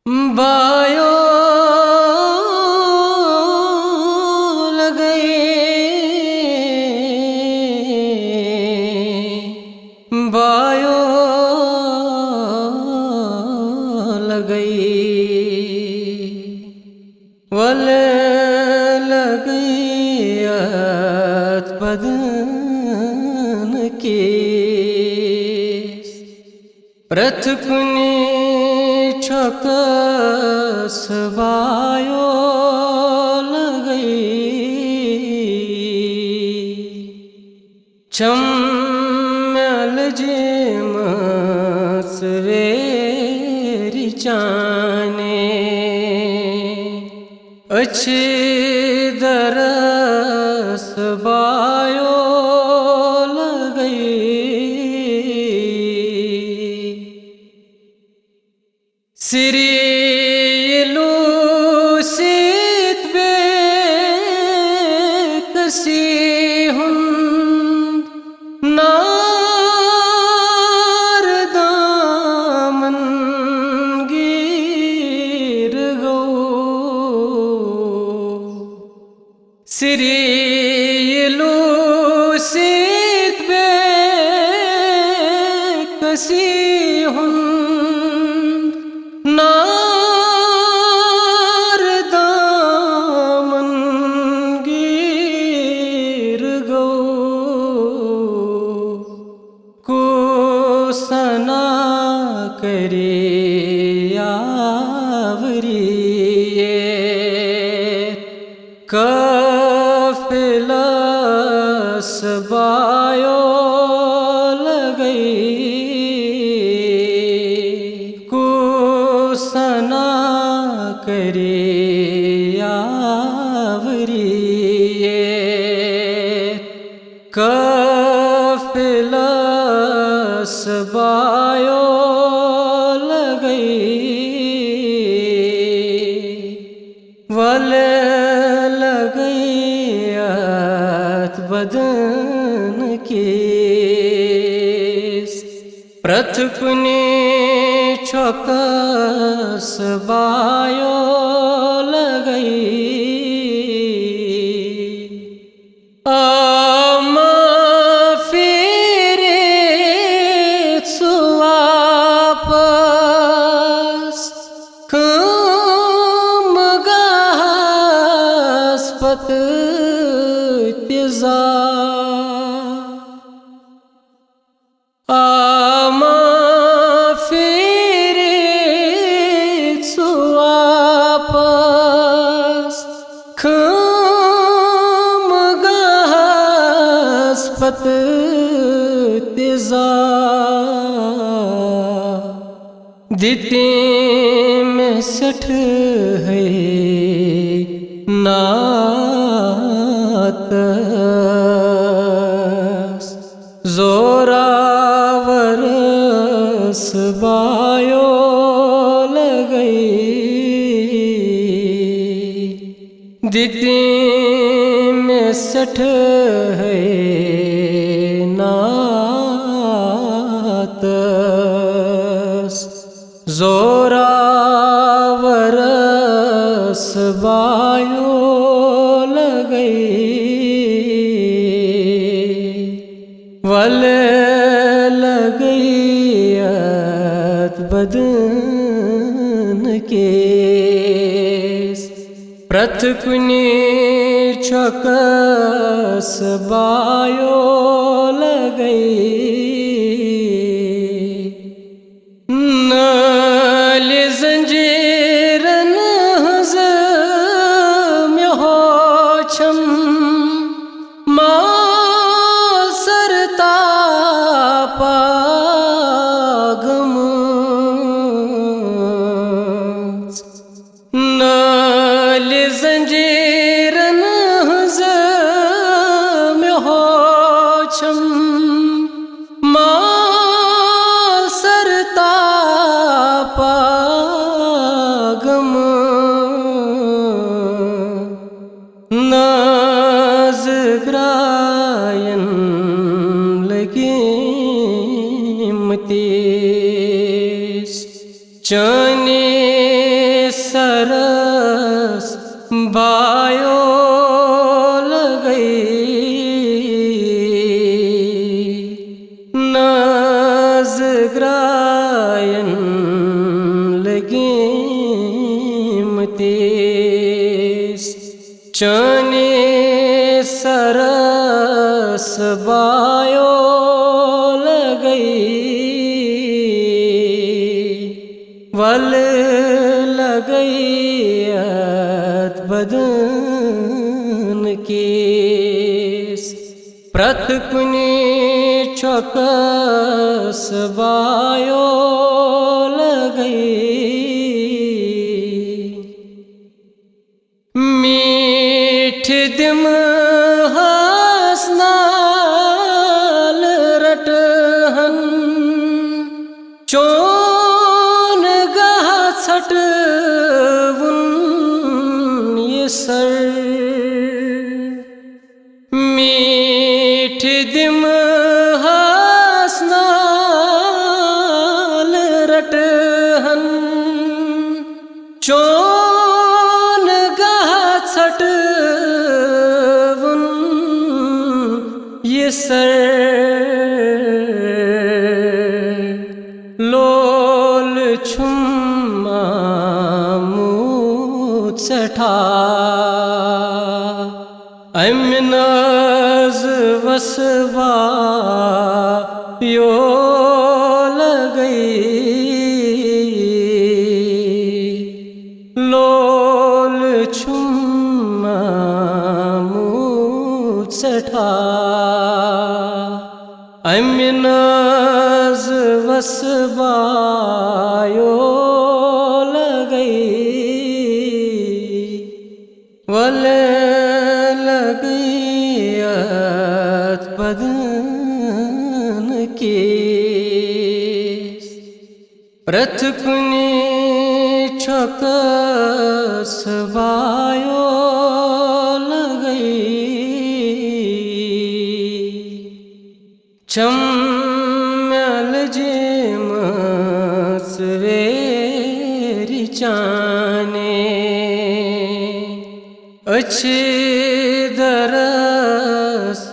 bio लगई bio लगई वल लगैयत बदन के प्रथकुनि छकस बायो लगई चम्मल जेमस रेरी चाने अच्छे दरस बायो लगई सिरिलू सीत बे कसी हुन नार दामन गिर गो सिरिलू सीत बे कसी हुन नार दामन गिर गो को सना करे आवरिए कफिलस बायो लगई सना करे आवरिए कफिलस बायो लगई वल लगैयत बदन के प्रथकुनि छकस बायो लगई आमा फिरे सुवापस कम गास्पत तिजा आमा खम गास्पत तिजा दिते में सठ है नात जोरावरस बायो लगई दिते में सठ है नात जोरावरस बायो लगई वल लगैयत बदन के प्रथकुनि छकस बायो लगई नाले जंजीरन हज़म हो छम माल सरता पागम नाले जंजीरन हज़म हो छम गेमतेस चने सरस बायो लगई वल लगैयत बदन केस प्रथकुनि चौकस बायो लगई मीठ दिम हसनाल रटहन चोन गह छटवुन ये सर मीठ दिम हसनाल रटहन चोन गह छटवुन ये सर लोल छुम्मा मुछठा अमिनज वसवा पियो लगई लोल छुम्मा मुछठा अमिनज वसवायो लगई वल लगैयत बदन केस प्रथकुनि चौकस बायो लगई चम्मल जेम सवेरी चाने अच्छे दरस